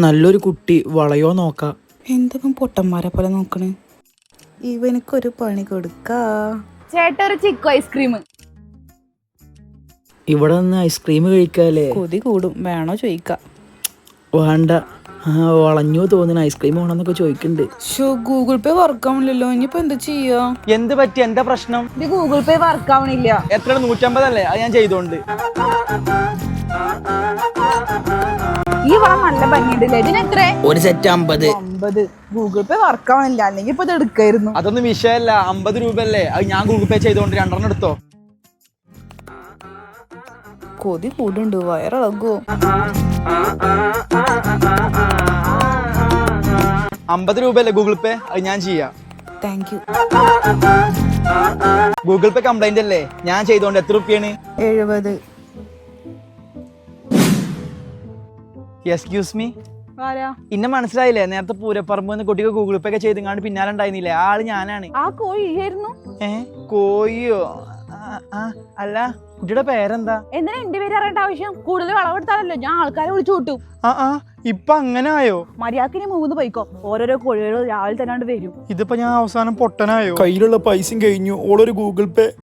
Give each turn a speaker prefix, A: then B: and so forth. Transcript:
A: നല്ലൊരു കുട്ടി വളയോ നോക്കാം.
B: എന്തൊക്കെ പൊട്ടന്മാരെ പോലെ നോക്കണ്. ഇവനക്കൊരു പണി കൊടുക്കാ.
C: ചേട്ടാ ഒരു ചിക്കു ഐസ്ക്രീം.
A: ഇവിടെ നിന്ന് ഐസ്ക്രീം കഴിക്കാല്ലേ?
B: കൊതി കൂടും, വേണോ ചോദിക്ക.
A: വേണ്ട, വളഞ്ഞു തോന്നുന്നു ഐസ്ക്രീം വേണമെന്നൊക്കെ ചോദിക്കുന്നുണ്ട്.
B: ഗൂഗിൾ പേ വർക്കാവില്ലല്ലോ, ഇനിയിപ്പോ എന്താ ചെയ്യാ?
D: എന്ത് പറ്റി? എന്താ പ്രശ്നം?
C: ഇത് ഗൂഗിൾ പേ വർക്ക് ആവണില്ല.
D: എത്ര 150 അല്ലേ? അത് ഞാൻ ചെയ്തോണ്ട്.
C: ഈ വളം നല്ല ഭംഗിയുണ്ടല്ലേ, ഇതിനെത്ര?
A: ഒരു സെറ്റ് 50.
C: 50. ഗൂഗിൾ പേ വർക്ക് ആവണില്ല, അല്ലെങ്കിൽ ഇപ്പൊ ഇത് എടുക്കായിരുന്നു.
D: അതൊന്നും വിഷയമല്ല, 50 രൂപ അല്ലേ? അത് ഞാൻ ഗൂഗിൾ പേ ചെയ്തോണ്ട് 2 എടുത്തോ.
B: കൊതി കൂടുണ്ട്, വയറിളകോ.
D: 50 രൂപ അല്ലേ ഗൂഗിൾ പേ? അത് ഞാൻ ചെയ്യാം.
B: Thank you.
D: Google pay complaint അല്ലേ? ഞാൻ ചെയ്തോണ്ട്. എത്ര റുപ്യാണ്?
B: 70.
D: എക്സ്ക്യൂസ് മീ,
C: ആരാ?
D: ഇന്നെ മനസ്സിലായില്ലേ? നേരത്തെ പൂരപ്പറമ്പ് കുട്ടിക്ക് ഗൂഗിൾ പേ ഒക്കെ ചെയ്തെങ്ങാണ്ട് പിന്നാലെ ഉണ്ടായിരുന്നില്ലേ? ആള് ഞാനാണ്.
C: ആ കോഴി ആയിരുന്നു.
D: കോഴിയോ? അല്ല, കുട്ടിയുടെ പേരെന്താ?
C: എന്തിനാ എന്റെ പേര് അറിയേണ്ട ആവശ്യം? കൂടുതൽ വളവെടുത്താലല്ലോ ഞാൻ ആൾക്കാരെ വിളിച്ചു കൂട്ടും.
D: ഇപ്പൊ അങ്ങനെ ആയോ?
C: മര്യാദക്കിന് 3 പോയിക്കോ. ഓരോരോ കോഴികൾ രാവിലെ തന്നെ വരും.
D: ഇതിപ്പോ ഞാൻ അവസാനം പൊട്ടനായോ?
A: കയ്യിലുള്ള പൈസയും കഴിഞ്ഞു. ഓളൊരു ഗൂഗിൾ പേ